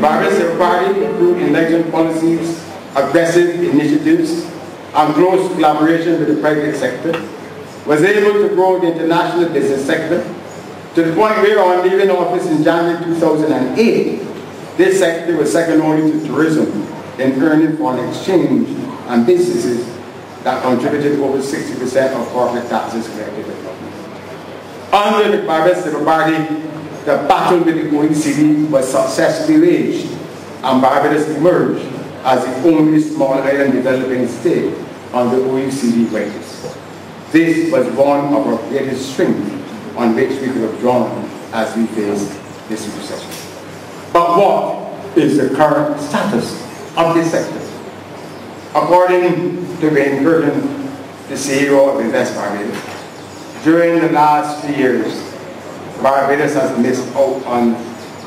Barbados Civil Party, through election policies, aggressive initiatives, and close collaboration with the private sector, was able to grow the international business sector to the point where, on leaving office in January 2008, this sector was second only to tourism in earning foreign exchange and businesses that contributed over 60% of corporate taxes collected by government. Under the Barbados Civil Party, the battle with the OECD was successfully waged, and Barbados emerged as the only small island developing state on the OECD whitelist. This was one of our greatest strengths on which we could have drawn as we faced this recession. But what is the current status of this sector? According to Wayne Curtin, the CEO of Invest Barbados, during the last 3 years, Barbados has missed out on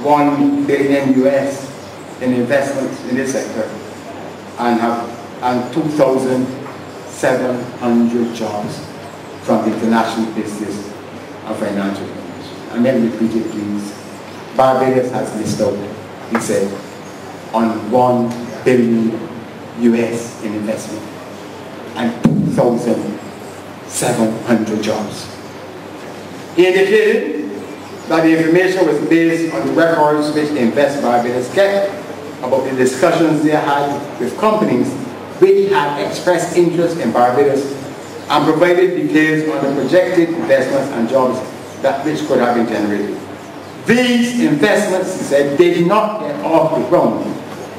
$1 billion US in investments in this sector and 2,700 jobs from international business and financial information. And let me repeat it, please. Barbados has missed out, he said, on $1 billion US in investment and 2,700 jobs. He indicated that the information was based on the records which Invest Barbados kept about the discussions they had with companies which had expressed interest in Barbados and provided details on the projected investments and jobs that which could have been generated. These investments, he said, did not get off the ground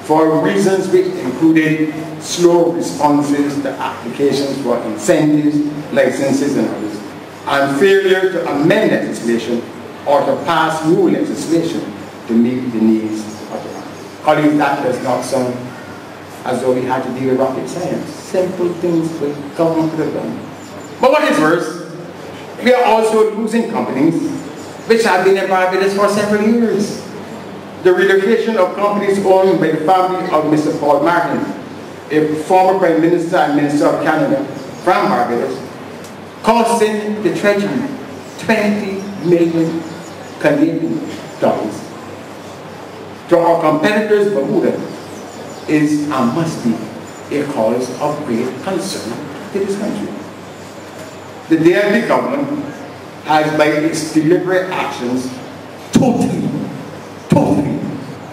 for reasons which included slow responses to applications for incentives, licenses and others, and failure to amend legislation or to pass new legislation to meet the needs of the market. Colleagues, that does not sound as though we had to deal with rocket science. Simple things will come to the ground. But what is worse, we are also losing companies which have been in Barbados for several years. The relocation of companies owned by the family of Mr. Paul Martin, a former Prime Minister and Minister of Canada from Barbados, costing the Treasury 20 million Canadian dollars. To our competitors, Bermuda is and must be a cause of great concern to this country. The BLP government has, by its deliberate actions, totally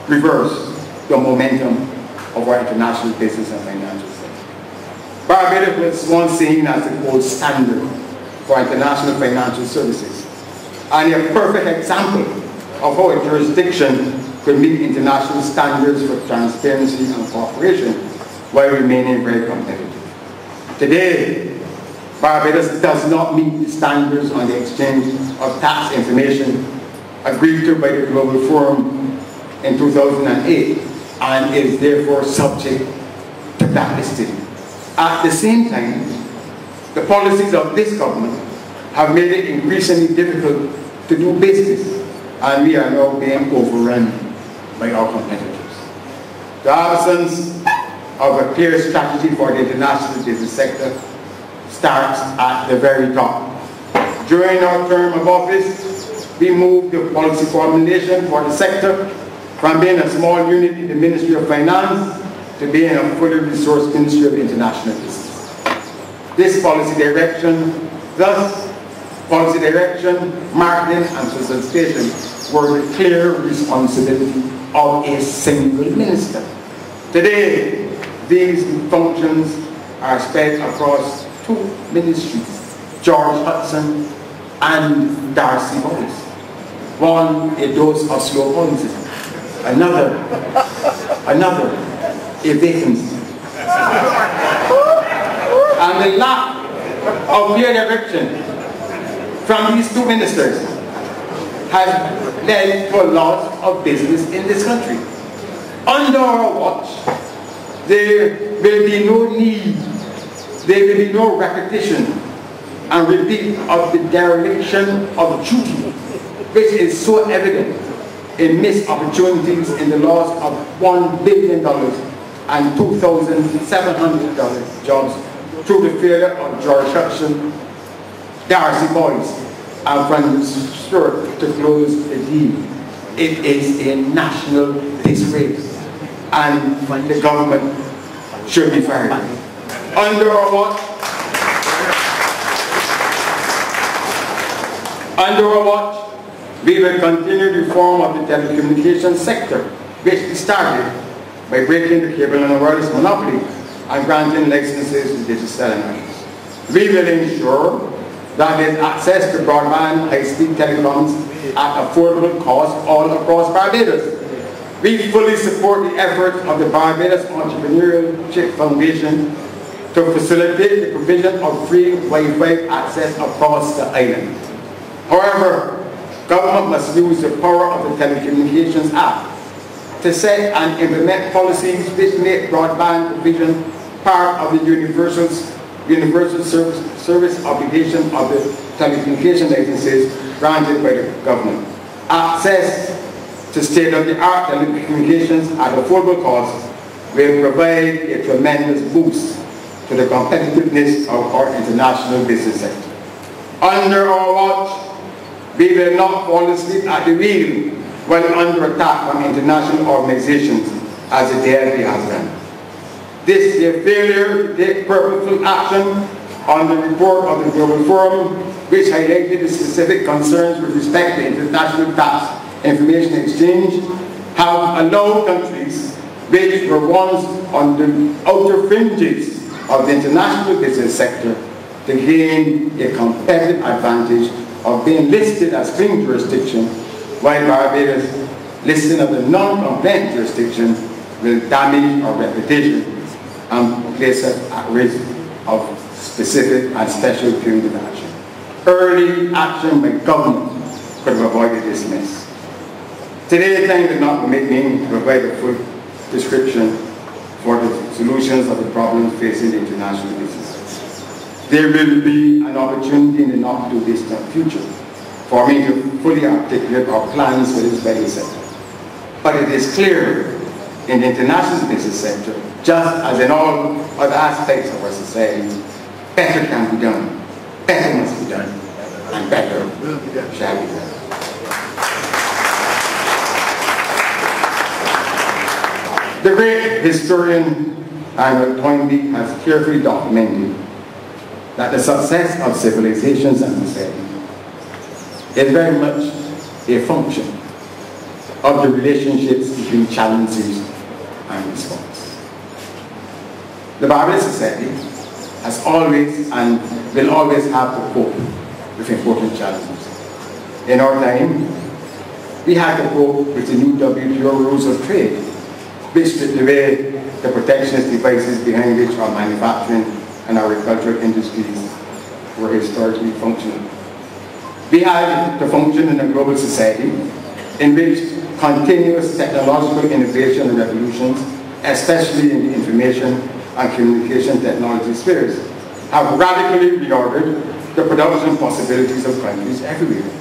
reversed the momentum of our international business and financial sector. Barbados was once seen as the gold standard for international financial services, and a perfect example of how a jurisdiction could meet international standards for transparency and cooperation while remaining very competitive. Today, Barbados does not meet the standards on the exchange of tax information agreed to by the Global Forum in 2008 and is therefore subject to blacklisting. At the same time, the policies of this government have made it increasingly difficult to do business, and we are now being overrun by our competitors. The absence of a clear strategy for the international business sector starts at the very top. During our term of office, we moved the policy formulation for the sector from being a small unit in the Ministry of Finance to being a fully resourced Ministry of International Business. This policy direction, marketing and facilitation were the clear responsibility of a single minister. Today, these functions are spread across 2 ministries, George Hudson and Darcy Boyce. One, a dose of slow poison. Another, a vacancy. And the lack of clear direction from these 2 ministers has led to a loss of business in this country. Under our watch, there will be no need, there will be no repetition and repeat of the dereliction of duty, which is so evident in missed opportunities in the loss of $1 billion and 2,700 jobs through the failure of George Hudson, Darcy Boyce, and Francis Stewart to close the deal It is a national disgrace, and the government should be fired. Under our watch, we will continue the reform of the telecommunications sector, which we started by breaking the cable and wireless monopoly and granting licenses to digital televisions. We will ensure that there is access to broadband, high-speed telecoms at affordable cost all across Barbados. We fully support the efforts of the Barbados Entrepreneurship Foundation to facilitate the provision of free Wi-Fi access across the island. However, government must use the power of the Telecommunications Act to set and implement policies which make broadband provision part of the universal service obligation of the telecommunication licenses granted by the government. Access to state-of-the-art telecommunications at affordable costs will provide a tremendous boost to the competitiveness of our international business sector. Under our watch, we will not fall asleep at the wheel while under attack from international organizations as the BLP has done. This is a failure to take purposeful action on the report of the Global Forum, which highlighted the specific concerns with respect to international tax information exchange, have allowed countries which were once on the outer fringes of the international business sector to gain a competitive advantage of being listed as clean jurisdiction, while Barbados listing of the non-compliant jurisdiction will damage our reputation and place us at risk of specific and special punitive action. Early action by government could have avoided this mess. Today, time does not permit me to provide a full description for the solutions of the problems facing the international business. There will be an opportunity in the not too distant future for me to fully articulate our plans for this very sector. But it is clear in the international business sector, just as in all other aspects of our society, better can be done, better must be done, and better shall be done. The great historian Arnold Toynbee has carefully documented that the success of civilizations and society is very much a function of the relationships between challenges and response. The Barbados society has always and will always have to cope with important challenges. In our time, we had to cope with the new WTO rules of trade, which stripped away the protectionist devices behind which our manufacturing and agricultural industries were historically functional. We had to function in a global society in which continuous technological innovation and revolutions, especially in the information and communication technology spheres, have radically reordered the production possibilities of countries everywhere.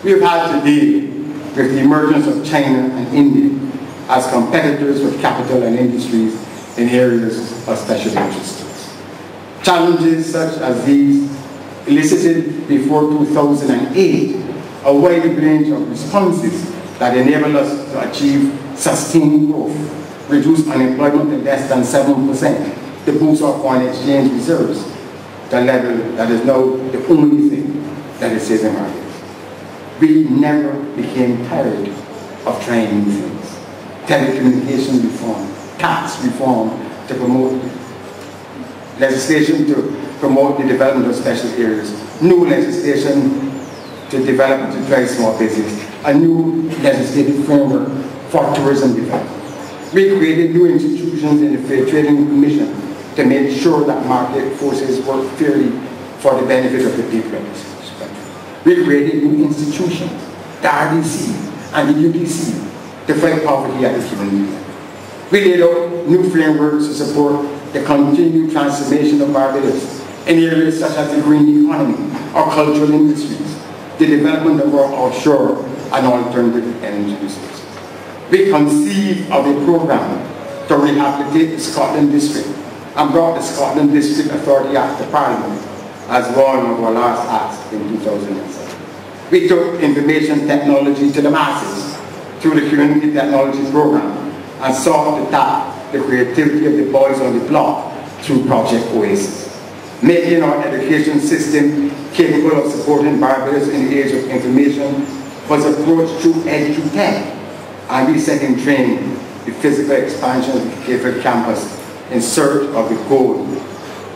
We have had to deal with the emergence of China and India as competitors with capital and industries in areas of special interest. Challenges such as these elicited before 2008 a wide range of responses that enable us to achieve sustained growth, reduce unemployment to less than 7%, to boost our foreign exchange reserves to a level that is now the only thing that is saving our lives. We never became tired of trying new things. Telecommunication reform, tax reform to promote legislation to promote the development of special areas, new legislation to develop and to drive small business, a new legislative framework for tourism development. We created new institutions in the Fair Trading Commission to make sure that market forces work fairly for the benefit of the people of this country. We created new institutions, the RDC and the UDC, to fight poverty at the human level. We laid out new frameworks to support the continued transformation of Barbados in areas such as the green economy, our cultural industries, the development of our offshore and alternative energy resources. We conceived of a program to rehabilitate the Scotland District and brought the Scotland District Authority Act to Parliament as one of our last acts in 2007. We took information technology to the masses through the Community Technology Program and sought to tap the creativity of the boys on the block through Project Oasis, making our education system capable of supporting Barbados in the age of information was approached through EduTech and resetting training, the physical expansion of the Cape campus in search of the goal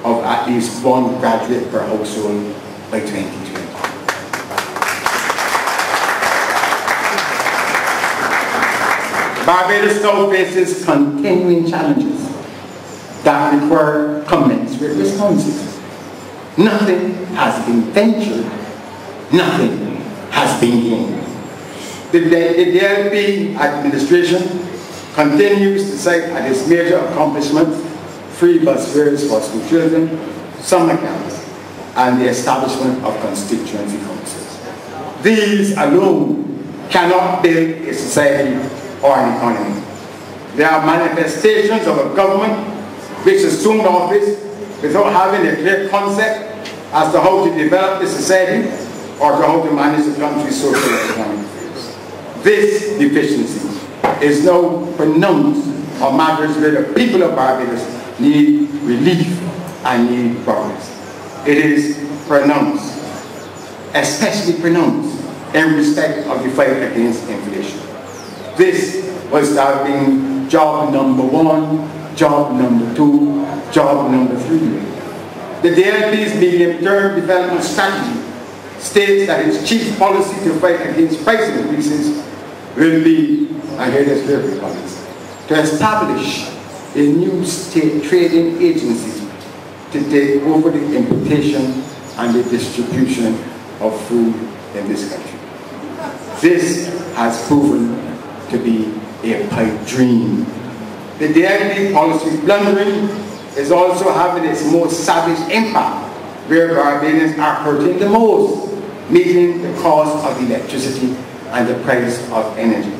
of at least one graduate per household by 2020. Barbados now faces continuing challenges that require commensurate responses. Nothing has been ventured, nothing has been gained. The BLP administration continues to cite as its major accomplishments free bus fares for school children, summer camps, and the establishment of constituency councils. These alone cannot build a society or an economy. They are manifestations of a government which assumed office without having a clear concept as to how to develop the society or to how to manage the country's social and economic affairs. This deficiency is now pronounced on matters where the people of Barbados need relief and need progress. It is pronounced, especially pronounced, in respect of the fight against inflation. This was to have been job number 1, job number 2, job number 3. The DLP's medium-term development strategy states that its chief policy to fight against price increases will be, and here it is very colleagues, to establish a new state trading agency to take over the importation and the distribution of food in this country. This has proven to be a pipe dream. The DLP policy blundering is also having its most savage impact where Barbadians are hurting the most, meeting the cost of electricity and the price of energy.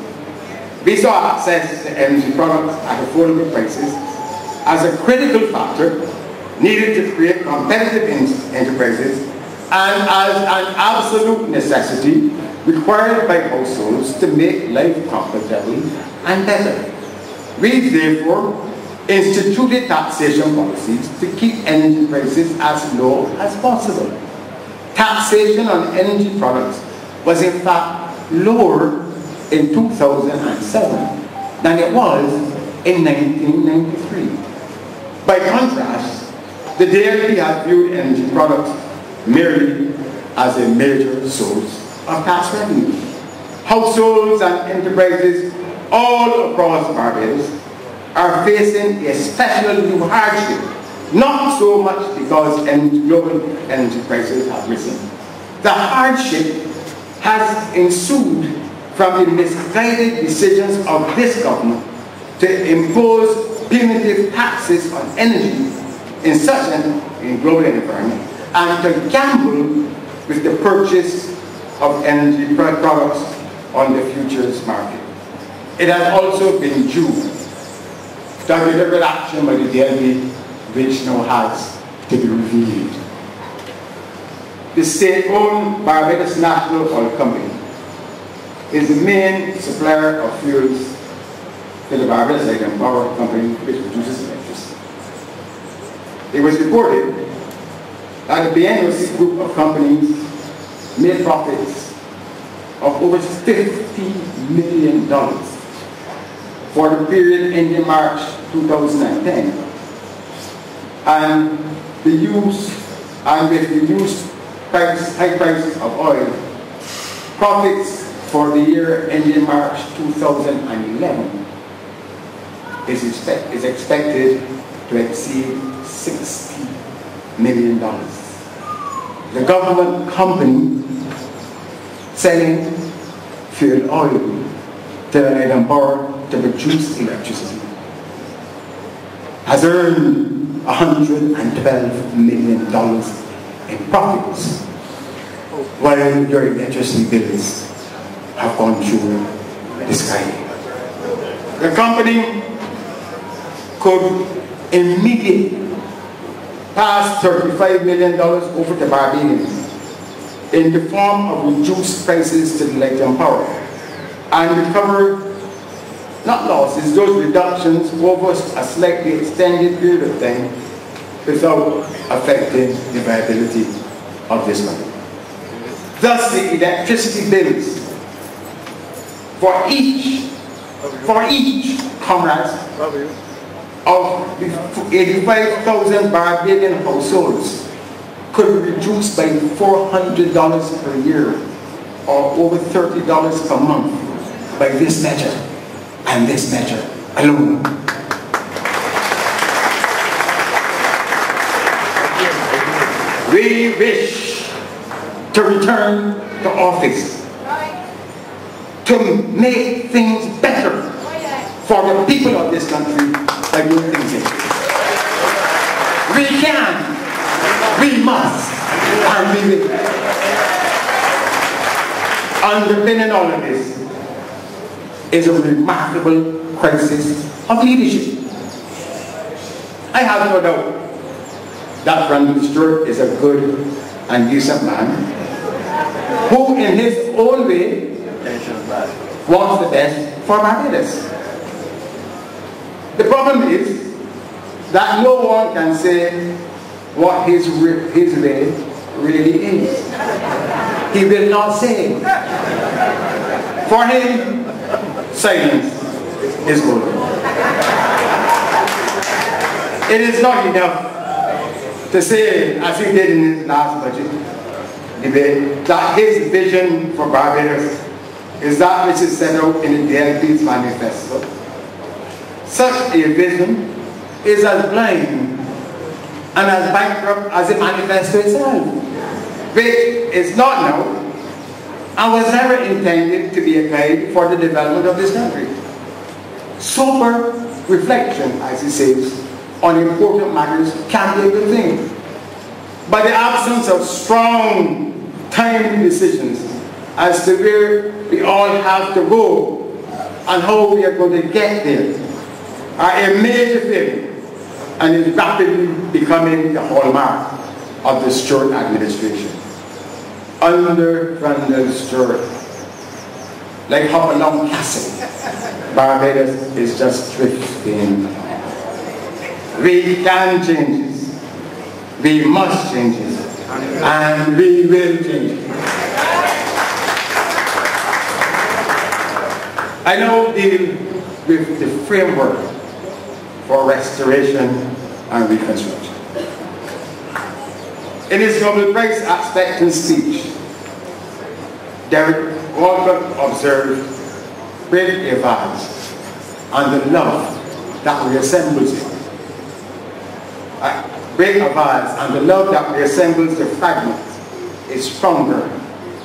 We saw access to energy products at affordable prices as a critical factor needed to create competitive enterprises and as an absolute necessity required by households to make life comfortable and better. We therefore instituted taxation policies to keep energy prices as low as possible. Taxation on energy products was in fact lower in 2007 than it was in 1993. By contrast, the DLP had viewed energy products merely as a major source of tax revenue. Households and enterprises all across Barbados are facing a special new hardship, not so much because global energy prices have risen. The hardship has ensued from the misguided decisions of this government to impose punitive taxes on energy in such a global environment and to gamble with the purchase of energy products on the futures market. It has also been due to a deliberate action by the DLP which now has to be reviewed. The state-owned Barbados National Oil Company is the main supplier of fuels to the Barbados Light and Power Company which produces electricity. It was reported that the BNOC group of companies made profits of over $50 million for the period ending March 2010, and with the high prices of oil, profits for the year ending March 2011 is expected to exceed $60 million. The government company selling fuel oil to the Light and Power to produce electricity has earned $112 million in profits, while your electricity bills have gone through the sky. The company could immediately pass $35 million over to Barbadians in the form of reduced prices to the Light and Power, and recover, not losses, those reductions over a slightly extended period of time without affecting the viability of this country. Thus, the electricity bills for each comrades of the 85,000 Barbadian households could be reduced by $400 per year or over $30 per month by this measure and this measure alone. We wish to return to office to make things better for the people of this country by doing things here. We can, we must, and we will. Underpinning all of this is a remarkable crisis of leadership. I have no doubt that Brandon Stewart is a good and decent man who in his own way wants the best for Barbados. The problem is that no one can say what his way really is. He will not say. For him, silence is good. It is not enough to say, as he did in his last budget debate, that his vision for Barbados is that which is set out in the BLP's manifesto. Such a vision is as blind and as bankrupt as the manifesto itself, which is not now and was never intended to be a guide for the development of this country. Sober reflection, as he says, on important matters can be a good thing. But the absence of strong, timely decisions as to where we all have to go and how we are going to get there are a major failure and is rapidly becoming the hallmark of the Stewart administration. Under Brandon Stewart, like Hopalong Castle, Barbados is just drifting. We can change it, we must change it, and we will change it. I now deal with the framework for restoration and reconstruction. In his Nobel Prize acceptance speech, Derek Walcott observed great advance and the love that reassembles it. Great advance and the love that reassembles the fragments is stronger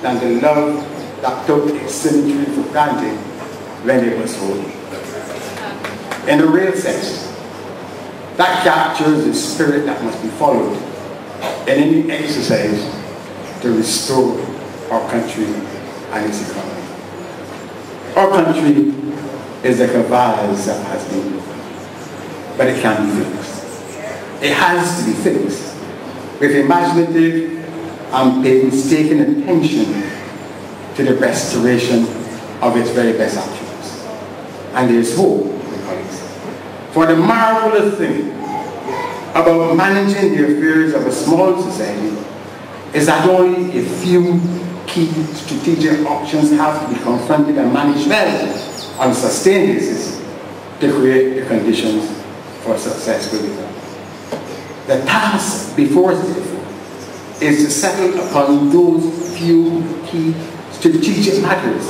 than the love that took its symmetry for granted when it was whole. In a real sense, that captures the spirit that must be followed in any exercise to restore our country and its economy. Our country is like a vase that has been broken, but it can be fixed. It has to be fixed with imaginative and painstaking attention to the restoration of its very best attributes. And there is hope, my colleagues. For the marvelous thing about managing the affairs of a small society is that only a few key strategic options have to be confronted and managed well on a sustained basis to create the conditions for successful development. The task before us, therefore, is to settle upon those few key strategic matters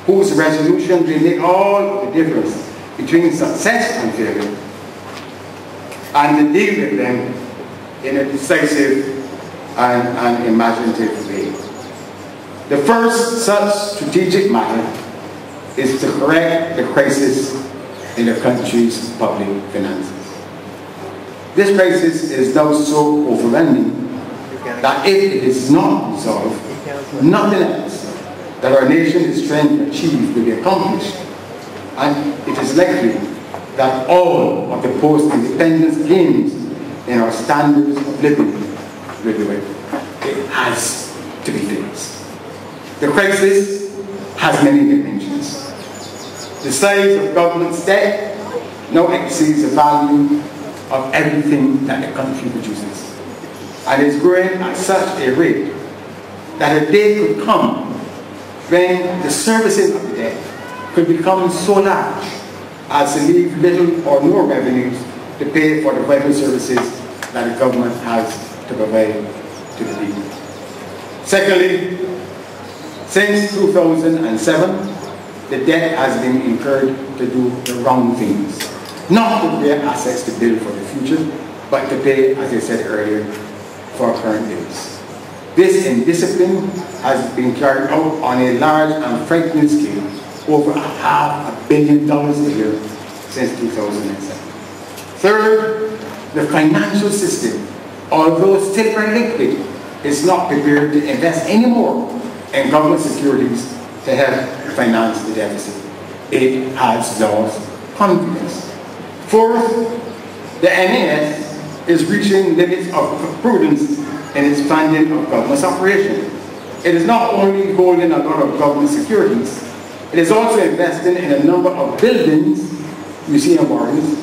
whose resolution will make all the difference between success and failure, and to deal with them in a decisive and imaginative way. The first such strategic matter is to correct the crisis in the country's public finances. This crisis is now so overwhelming that if it is not resolved, nothing else that our nation is trying to achieve will be accomplished, and it is likely that all of the post-independence gains in our standards of living will be wiped. It has to be fixed. The crisis has many dimensions. The size of government's debt now exceeds the value of everything that the country produces, and is growing at such a rate that a day could come when the servicing of the debt could become so large as to leave little or no revenues to pay for the vital services that the government has to provide to the people. Secondly, since 2007, the debt has been incurred to do the wrong things, not to create assets to build for the future, but to pay, as I said earlier, for current bills. This indiscipline has been carried out on a large and frightening scale, over $500 million a year since 2007. Third, the financial system, although still very liquid, is not prepared to invest anymore in government securities to help finance the deficit. It has lost confidence. Fourth, the NAS is reaching limits of prudence in its funding of government's operation. It is not only holding a lot of government securities, it is also investing in a number of buildings, museum gardens,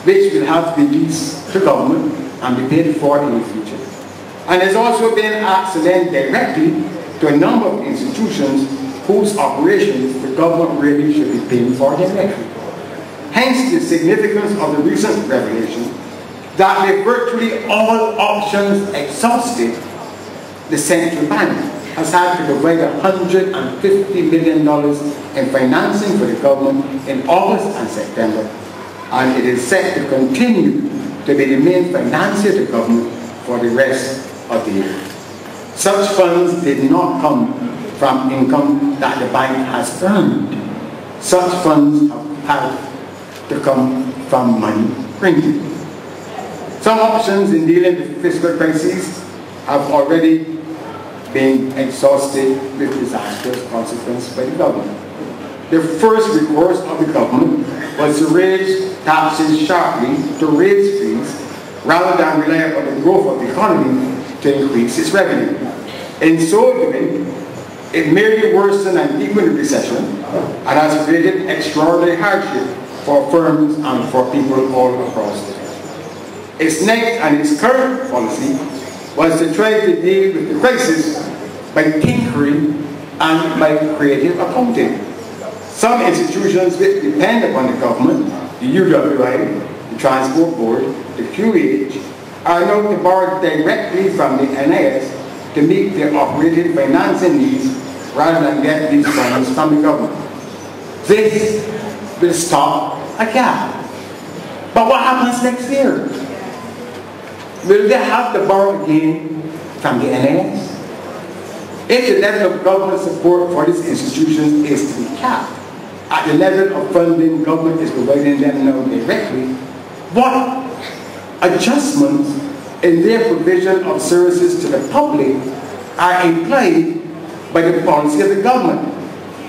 which will have to be leased to government and be paid for in the future. And has also been asked to lend directly to a number of institutions whose operations the government really should be paying for directly. Hence the significance of the recent revelation that with virtually all options exhausted, the central bank has had to provide $150 million in financing for the government in August and September, and it is set to continue to be the main financier to government for the rest of the year. Such funds did not come from income that the bank has earned. Such funds have to come from money printed. Some options in dealing with fiscal crises have already been exhausted with disastrous consequences by the government. The first recourse of the government was to raise taxes sharply to raise fees rather than rely on the growth of the economy to increase its revenue. In so doing, it merely worsened and deepened the recession and has created extraordinary hardship for firms and for people all across the country. Its next and its current policy was to try to deal with the crisis by tinkering and by creative accounting. Some institutions which depend upon the government, the UWI, the Transport Board, the QH, are now to borrow directly from the NIS to meet their operating financing needs rather than get these funds from the government. This will stop a gap. But what happens next year? Will they have to borrow again from the NIS? If the level of government support for these institutions is to be capped at the level of funding government is providing them now directly, what adjustments in their provision of services to the public are implied by the policy of the government?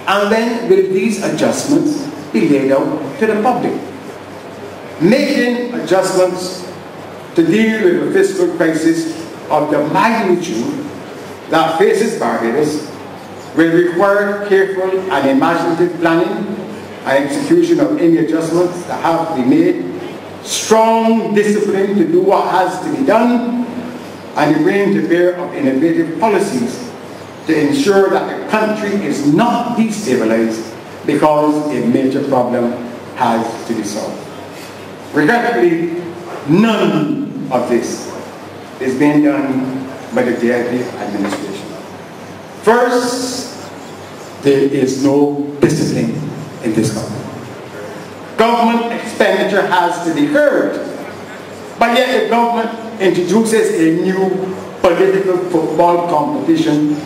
And then will these adjustments be laid out to the public? Making adjustments to deal with a fiscal crisis of the magnitude that faces Barbados will require careful and imaginative planning and execution of any adjustments that have to be made, strong discipline to do what has to be done, and the bringing to bear of innovative policies to ensure that the country is not destabilized because a major problem has to be solved. Regrettably, none of this is being done by the BLP administration. First, there is no discipline in this government. Government expenditure has to be curbed, but yet the government introduces a new political football competition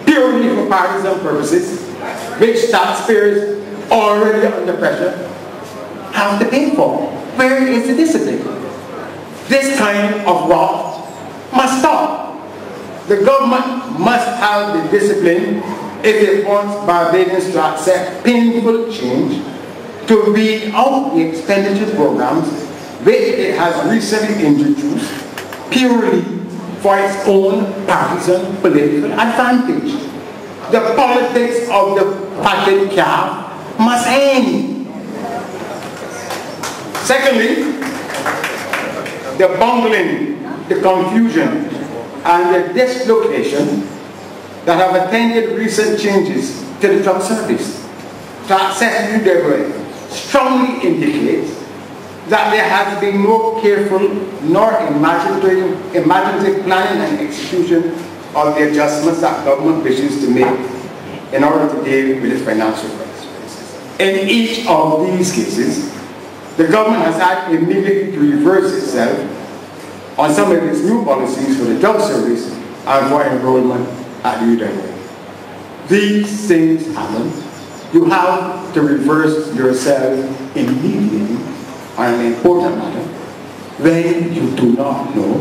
purely for partisan purposes, which taxpayers already under pressure have to pay for. Where is the discipline? This kind of rot must stop. The government must have the discipline if it wants Barbadians to accept painful change to weed out the expenditure programs which it has recently introduced purely for its own partisan political advantage. The politics of the fatted calf must end. Secondly, the bungling, the confusion, and the dislocation that have attended recent changes to the drug service to access new delivery strongly indicates that there has been no careful nor imaginative planning and execution of the adjustments that government wishes to make in order to deal with its financial crisis. In each of these cases, the government has had immediately to reverse itself on some of its new policies for the drug service and for enrollment at the UWA. These things happen. You have to reverse yourself immediately on an important matter when you do not know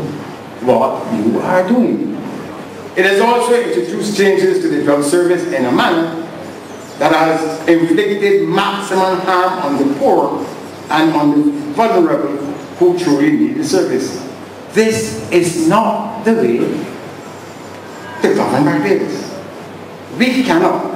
what you are doing. It has also introduced changes to the drug service in a manner that has inflicted maximum harm on the poor and on the vulnerable who truly need the service. This is not the way to govern Barbados. We cannot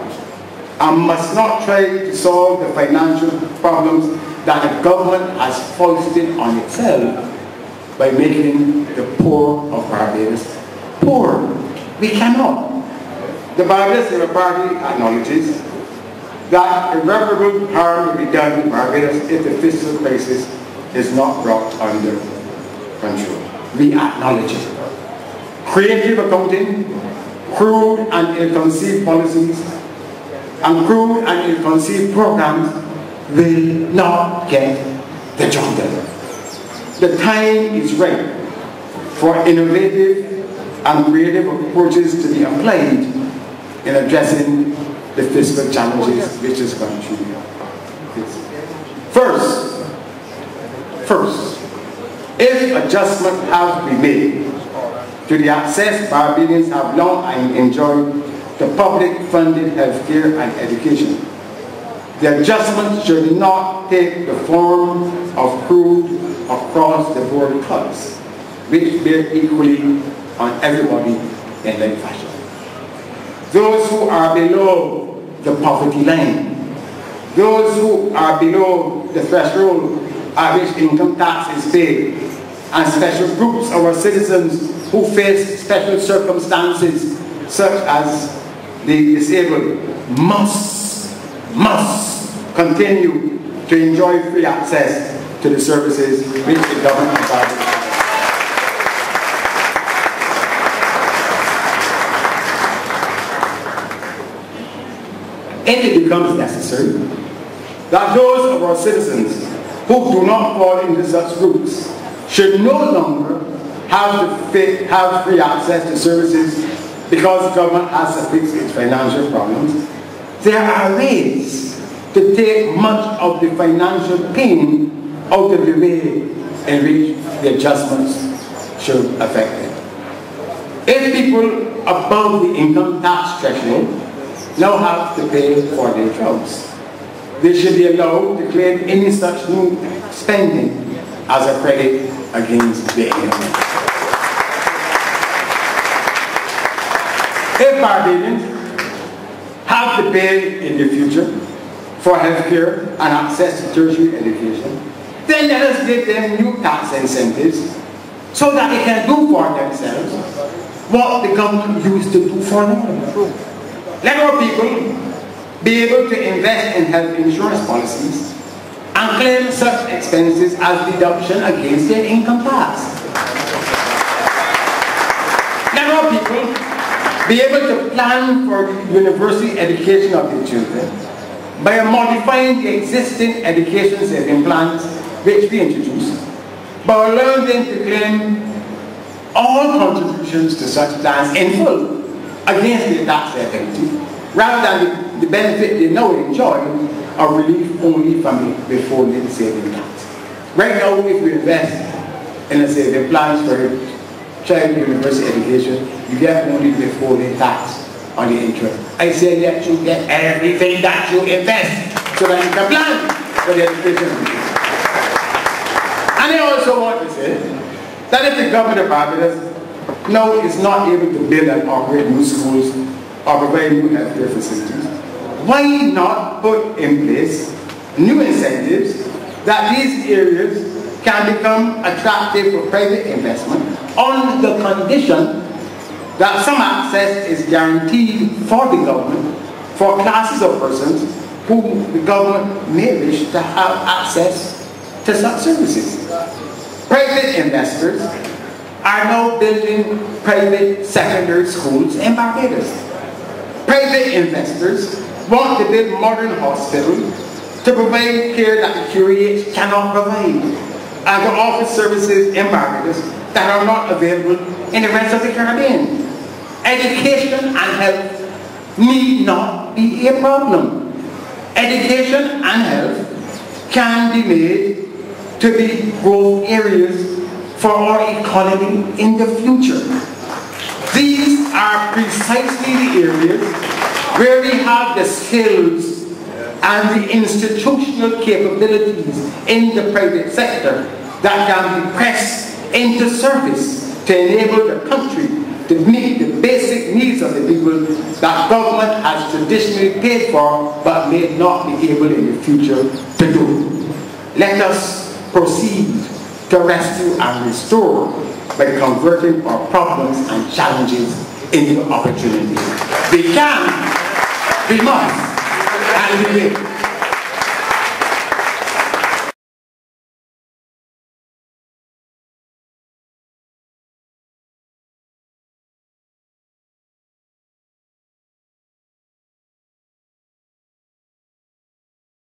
and must not try to solve the financial problems that the government has foisted on itself by making the poor of Barbados poor. We cannot. The Barbados Labour Party acknowledges that irreparable harm will be done to Barbados if the fiscal crisis is not brought under control. We acknowledge it. Creative accounting, crude and ill-conceived policies, and crude and ill-conceived programs will not get the job done. The time is right for innovative and creative approaches to be applied in addressing the fiscal challenges which this country faces. First, if adjustment has to be made to the access Barbadians have long enjoyed to public funded healthcare and education, the adjustment should not take the form of crude across-the-board cuts, which bear equally on everybody in like fashion. Those who are below the poverty line, those who are below the threshold at which income tax is paid, and special groups of our citizens who face special circumstances such as the disabled must continue to enjoy free access to the services which the government provides. If it becomes necessary that those of our citizens who do not fall into such groups should no longer have free access to services because the government has to fix its financial problems, there are ways to take much of the financial pain out of the way in which the adjustments should affect it. If people above the income tax threshold now have to pay for their drugs, they should be allowed to claim any such new spending as a credit against their income. If Barbadians have to pay in the future for healthcare and access to tertiary education, then let us give them new tax incentives so that they can do for themselves what the government used to do for them. Let our people be able to invest in health insurance policies and claim such expenses as deduction against their income tax. Let our people be able to plan for university education of their children by modifying the existing education saving plans which we introduced, but allowing them to claim all contributions to such plans in full against their tax liability, rather than the benefit they now enjoy of relief only from the withholding saving tax. Right now, if we invest in a saving plans for child university education, you get only withholding tax on the interest. I say that you get everything that you invest so that you can plan for the education. And I also want to say that if the government of Barbados now is not able to build and operate new schools or providing new healthcare facilities, why not put in place new incentives that these areas can become attractive for private investment on the condition that some access is guaranteed for the government for classes of persons who the government may wish to have access to such services. Private investors are now building private secondary schools in Barbados. Private investors want to build modern hospitals to provide care that the QEH cannot provide, and to offer services in Barbados that are not available in the rest of the Caribbean. Education and health need not be a problem. Education and health can be made to be growth areas for our economy in the future. These are precisely the areas where we have the skills and the institutional capabilities in the private sector that can be pressed into service to enable the country to meet the basic needs of the people that government has traditionally paid for but may not be able in the future to do. Let us proceed to rescue and restore by converting our problems and challenges into opportunities. We can, we must, and we will.